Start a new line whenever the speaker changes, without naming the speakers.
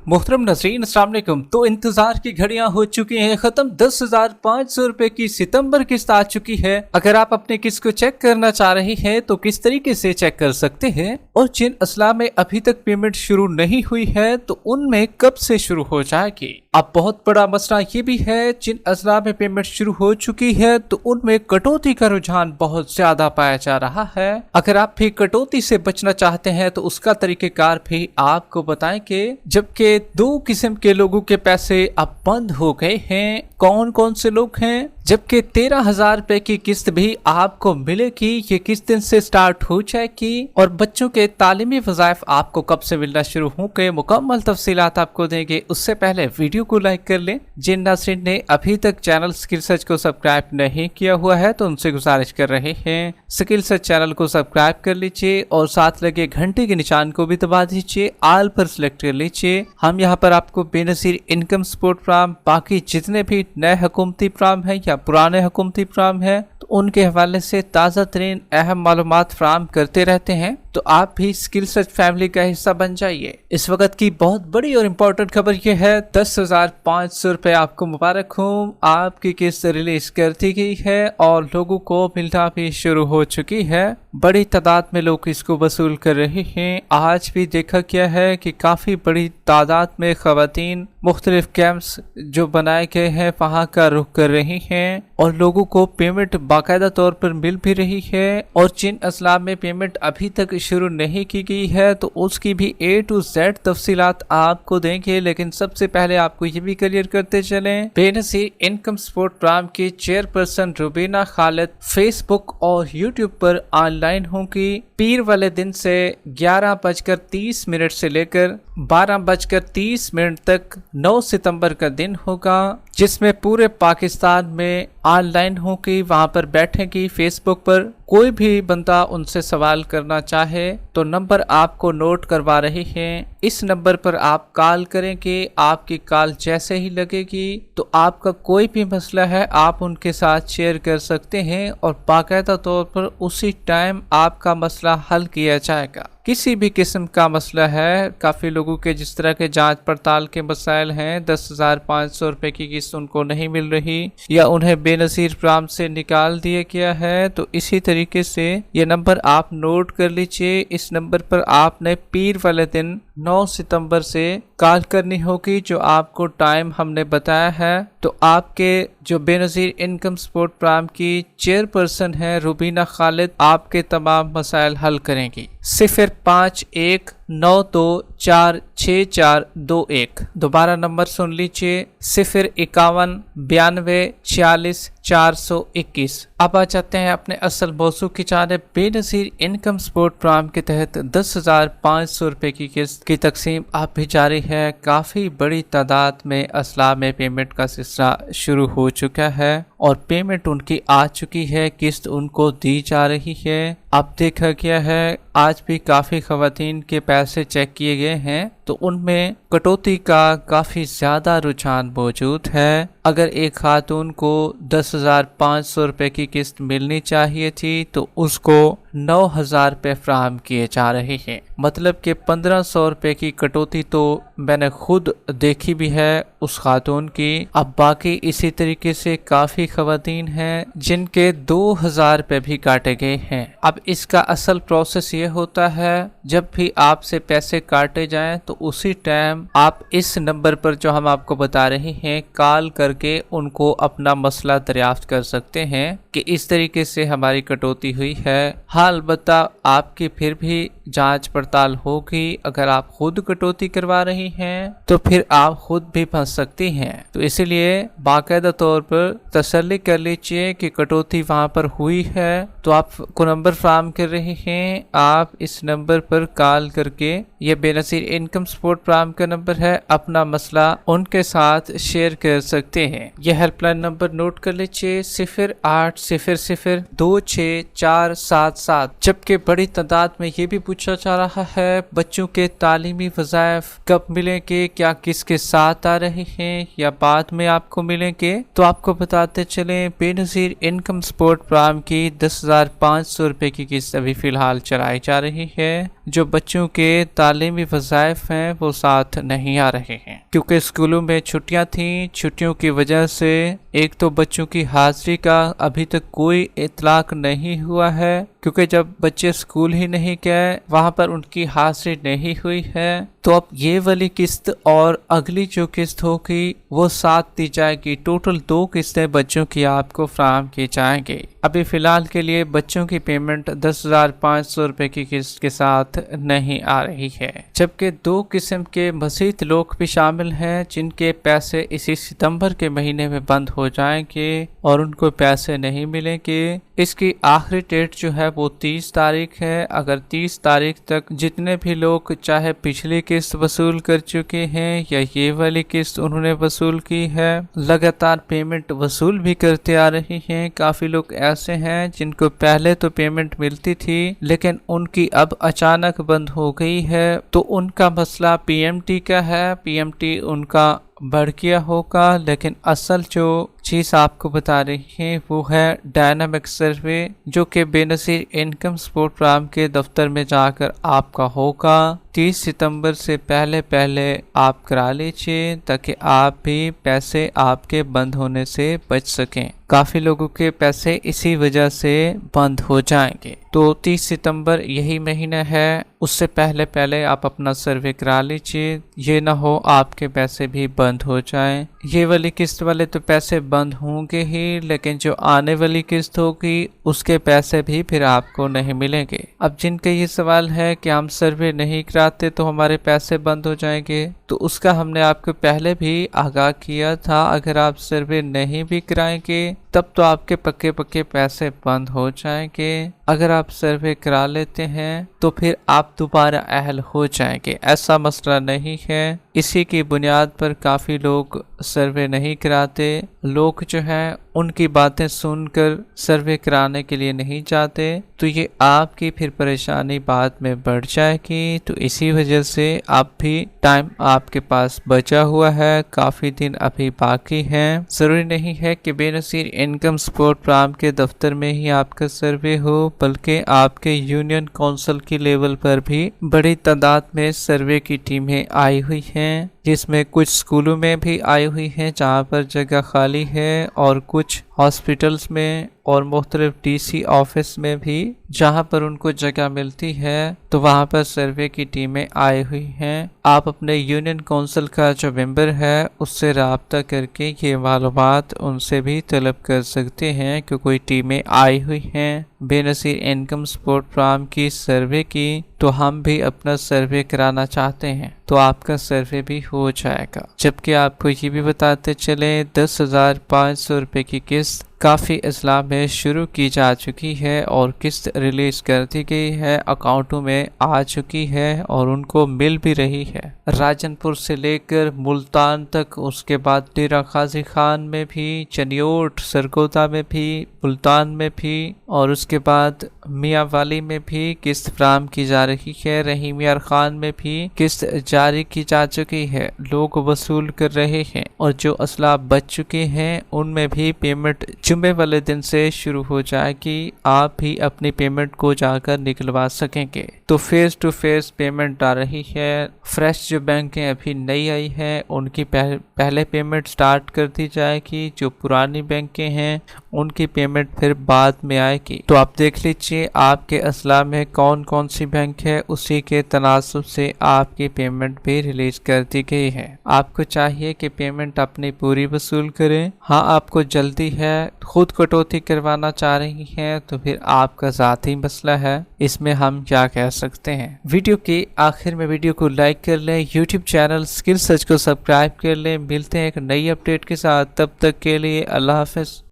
मोहतरम नजरीन, अस्सलाम वालेकुम। तो इंतजार की घड़ियां हो चुकी हैं खत्म। 10,500 रुपए की सितंबर किस्त आ चुकी है। अगर आप अपने किस्त को चेक करना चाह रहे हैं तो किस तरीके से चेक कर सकते हैं, और जिन असला में अभी तक पेमेंट शुरू नहीं हुई है तो उनमें कब से शुरू हो जाएगी। अब बहुत बड़ा मसला ये भी है, जिन असला में पेमेंट शुरू हो चुकी है तो उनमें कटौती का रुझान बहुत ज्यादा पाया जा रहा है। अगर आप भी कटौती से बचना चाहते हैं तो उसका तरीकेकार भी आपको बताएंगे। जबकि दो किस्म के लोगों के पैसे अब बंद हो गए हैं। कौन कौन से लोग हैं? जबकि 13,000 रुपए की किस्त भी आपको मिलेगी। ये किस दिन से स्टार्ट हो जाएगी और बच्चों के तालीमी वज़ाइफ आपको कब से मिलना शुरू होंगे, मुकम्मल तफसीलात आपको देंगे। उससे पहले वीडियो को लाइक कर लें। जिन नाज़रीन ने अभी तक चैनल स्किल सर्च को सब्सक्राइब नहीं किया हुआ है तो उनसे गुजारिश कर रहे हैं, स्किल सर्च चैनल को सब्सक्राइब कर लीजिए और साथ लगे घंटे के निशान को भी दबा दीजिए। आल पर सिलेक्ट कर लीजिए। हम यहाँ पर आपको बेनज़ीर इनकम सपोर्ट प्रोग्राम, बाकी जितने भी नए हुकूमती प्रोग्राम है या पुराने हुकूमती प्रोग्राम है तो उनके हवाले से ताज़ा तरीन अहम मालूमात फराहम करते रहते हैं। तो आप भी स्किल सर्च फैमिली का हिस्सा बन जाइए। इस वक्त की बहुत बड़ी और इम्पोर्टेंट खबर यह है, 10,500 रुपए आपको मुबारक हो। आपकी किस्त रिलीज कर दी गई है और लोगों को मिलना भी शुरू हो चुकी है। बड़ी तादाद में लोग इसको वसूल कर रहे हैं। आज भी देखा गया है कि काफी बड़ी तादाद में खवातीन मुख्तलिफ कैंप्स जो बनाए गए हैं वहाँ का रुख कर रही हैं और लोगों को पेमेंट बाकायदा तौर पर मिल भी रही है। और जिन असलाम में पेमेंट अभी तक शुरू नहीं की गई है तो उसकी भी A to Z तफसीलात आपको देंगे। लेकिन सबसे पहले आपको ये भी क्लियर करते चलें, बेनज़ीर इनकम सपोर्ट प्रोग्राम की चेयरपर्सन रुबीना खालिद फेसबुक और यूट्यूब पर ऑनलाइन होंगी। पीर वाले दिन से 11:30 से लेकर 12:30 तक 9 सितंबर का दिन होगा, जिसमें पूरे पाकिस्तान में ऑनलाइन होगी। वहां पर बैठेंगी। फेसबुक पर कोई भी बंदा उनसे सवाल करना चाहे तो नंबर आपको नोट करवा रहे हैं। इस नंबर पर आप कॉल करेंगे। आपकी कॉल जैसे ही लगेगी तो आपका कोई भी मसला है आप उनके साथ शेयर कर सकते हैं और बाकायदा तौर पर उसी टाइम आपका मसला हल किया जाएगा। किसी भी किस्म का मसला है, काफ़ी लोगों के जिस तरह के जांच पड़ताल के मसाइल हैं, 10,500 रुपए की किस्त उनको नहीं मिल रही या उन्हें बेनज़ीर प्रोग्राम से निकाल दिया गया है, तो इसी तरीके से ये नंबर आप नोट कर लीजिए। इस नंबर पर आपने पीर वाले दिन 9 सितंबर से कॉल करनी होगी, जो आपको टाइम हमने बताया है। तो आपके जो बेनज़ीर इनकम सपोर्ट प्रोग्राम की चेयरपर्सन है रुबीना खालिद आपके तमाम मसाइल हल करेंगी। 05192466421। दोबारा नंबर सुन लीजिए, 05192466421। अब आ जाते हैं अपने असल मौजू की जानिब। बेनज़ीर इनकम सपोर्ट प्रोग्राम के तहत 10,500 रुपए की किस्त की तकसीम अब भी जारी है। काफ़ी बड़ी तादाद में असला में पेमेंट का सिलसिला शुरू हो चुका है और पेमेंट उनकी आ चुकी है, किस्त उनको दी जा रही है। अब देखा गया है आज भी काफ़ी खवातीन के पैसे चेक किए गए हैं तो उनमें कटौती का काफ़ी ज़्यादा रुझान मौजूद है। अगर एक खातून को 10,500 रुपए की किस्त मिलनी चाहिए थी तो उसको 9,000 रुपये फ्राहम किए जा रहे हैं। मतलब कि 1,500 रुपये की कटौती तो मैंने खुद देखी भी है उस खातून की। अब बाकी इसी तरीके से काफ़ी खवातीन हैं जिनके 2,000 रुपये भी काटे गए हैं। अब इसका असल प्रोसेस ये होता है, जब भी आपसे पैसे काटे जाएं तो उसी टाइम आप इस नंबर पर जो हम आपको बता रहे हैं कॉल करके उनको अपना मसला दरियाफ्त कर सकते हैं कि इस तरीके से हमारी कटौती हुई है। हाँ, अलबत्ता आपकी फिर भी जांच पड़ताल होगी। अगर आप खुद कटौती करवा रही हैं तो फिर आप खुद भी फंस सकती हैं। तो इसलिए बाकायदा तौर पर तसल्ली कर लीजिए कि कटौती वहां पर हुई है। तो आप को नंबर फ्राहम कर रहे हैं, आप इस नंबर पर कॉल करके, ये बेनज़ीर इनकम सपोर्ट प्रोग्राम का नंबर है, अपना मसला उनके साथ शेयर कर सकते हैं। यह हेल्पलाइन नंबर नोट कर लीजिए, 0800264777। जबकि बड़ी तादाद में ये भी पूछा जा रहा है बच्चों के तालीमी वज़ाइफ कब मिलेंगे, क्या किसके साथ आ रहे हैं या बाद में आपको मिलेंगे। तो आपको बताते चलें बेनज़ीर इनकम सपोर्ट प्रोग्राम की 10,500 रुपए की किस्त अभी फिलहाल चलाई जा रही है। जो बच्चों के तालीमी वज़ाइफ हैं वो साथ नहीं आ रहे हैं क्योंकि स्कूलों में छुट्टियां थी। छुट्टियों की वजह से एक तो बच्चों की हाजिरी का अभी तक कोई इतलाक नहीं हुआ है क्योंकि जब बच्चे स्कूल ही नहीं गए वहां पर उनकी हाजिरी नहीं हुई है। तो अब ये वाली किस्त और अगली जो किस्त होगी वो साथ दी जाएगी। टोटल 2 किस्तें बच्चों की आपको फराहम की जाएंगी। अभी फिलहाल के लिए बच्चों की पेमेंट 10,500 रुपए की किस्त के साथ नहीं आ रही है, जबकि 2 किस्म के मज़ीद लोग भी शामिल हैं जिनके पैसे इसी सितंबर के महीने में बंद हो जाएंगे और उनको पैसे नहीं मिलेंगे। इसकी आखिरी डेट जो है वो 30 तारीख है। अगर 30 तारीख तक जितने भी लोग चाहे पिछली किस्त वसूल कर चुके हैं या ये वाली किस्त उन्होंने वसूल की है, लगातार पेमेंट वसूल भी करते आ रहे हैं। काफी लोग ऐसे हैं जिनको पहले तो पेमेंट मिलती थी लेकिन उनकी अब अचानक बंद हो गई है। तो उनका मसला पीएमटी का है, पीएमटी उनका बढ़ गया होगा, लेकिन असल जो चीज़ आपको बता रही है वो है डायनामिक सर्वे, जो कि बेनज़ीर इनकम सपोर्ट प्रोग्राम के दफ्तर में जाकर आपका होगा। 30 सितंबर से पहले आप करा लीजिए ताकि आप भी पैसे आपके बंद होने से बच सकें। काफ़ी लोगों के पैसे इसी वजह से बंद हो जाएंगे। तो 30 सितंबर यही महीना है, उससे पहले आप अपना सर्वे करा लीजिए। ये ना हो आपके पैसे भी बंद हो जाएं। ये वाली किस्त वाले तो पैसे बंद होंगे ही, लेकिन जो आने वाली किस्त होगी उसके पैसे भी फिर आपको नहीं मिलेंगे। अब जिनका ये सवाल है कि हम सर्वे नहीं कराते तो हमारे पैसे बंद हो जाएंगे, तो उसका हमने आपको पहले भी आगाह किया था। अगर आप सर्वे नहीं भी कराएंगे तब तो आपके पक्के पैसे बंद हो जाएंगे। अगर आप सर्वे करा लेते हैं तो फिर आप दोबारा अहल हो जाएंगे, ऐसा मसला नहीं है। इसी की बुनियाद पर काफ़ी लोग सर्वे नहीं कराते। लोग जो हैं उनकी बातें सुनकर सर्वे कराने के लिए नहीं जाते, तो ये आपकी फिर परेशानी बाद में बढ़ जाएगी। तो इसी वजह से आप भी टाइम आपके पास बचा हुआ है, काफ़ी दिन अभी बाकी हैं। ज़रूरी नहीं है कि बेनज़ीर इनकम सपोर्ट प्रोग्राम के दफ्तर में ही आपका सर्वे हो, बल्कि आपके यूनियन काउंसिल की लेवल पर भी बड़ी तादाद में सर्वे की टीमें आई हुई हैं, जिसमें कुछ स्कूलों में भी आई हुई हैं जहाँ पर जगह खाली है, और कुछ हॉस्पिटल्स में और मुख्तलिफ डीसी ऑफिस में भी जहाँ पर उनको जगह मिलती है तो वहाँ पर सर्वे की टीमें आई हुई हैं। आप अपने यूनियन काउंसिल का जो मेंबर है उससे राब्ता करके ये मालूमात उनसे भी तलब कर सकते हैं कि कोई टीमें आई हुई हैं बेनज़ीर इनकम सपोर्ट प्रोग्राम की सर्वे की, तो हम भी अपना सर्वे कराना चाहते हैं, तो आपका सर्वे भी हो जाएगा। जबकि आपको ये भी बताते चले 10,500 रुपए की किस्त काफ़ी अजला में शुरू की जा चुकी है और किस्त रिलीज कर दी गई है, अकाउंटों में आ चुकी है और उनको मिल भी रही है। राजनपुर से लेकर मुल्तान तक, उसके बाद डेरा गाजी खान में भी, चनियोट सरगोदा में भी, मुल्तान में भी, और उसके बाद मियाँ वाली में भी किस्त फराहम की जा रही है। रहीम यार खान में भी किस्त जारी की जा चुकी है, लोग वसूल कर रहे हैं, और जो असला बच चुके हैं उनमें भी पेमेंट जुम्मे वाले दिन से शुरू हो जाएगी। आप भी अपनी पेमेंट को जाकर निकलवा सकेंगे। तो फेस टू फेस पेमेंट आ रही है। फ्रेश जो बैंकें अभी नई आई हैं उनकी पहले पेमेंट स्टार्ट कर दी जाएगी, जो पुरानी बैंकें हैं उनकी पेमेंट फिर बाद में आएगी। तो आप देख लीजिए आपके असला में कौन कौन सी बैंक है, उसी के तनासब से आपकी पेमेंट भी रिलीज कर दी गई है। आपको चाहिए कि पेमेंट अपनी पूरी वसूल करें। हाँ, आपको जल्दी है, खुद कटौती करवाना चाह रही हैं तो फिर आपका ज़ाती मसला है, इसमें हम क्या कह सकते हैं। वीडियो के आखिर में वीडियो को लाइक कर लें, यूट्यूब चैनल स्किल सर्च को सब्सक्राइब कर लें। मिलते हैं एक नई अपडेट के साथ, तब तक के लिए अल्लाह हाफ़िज़।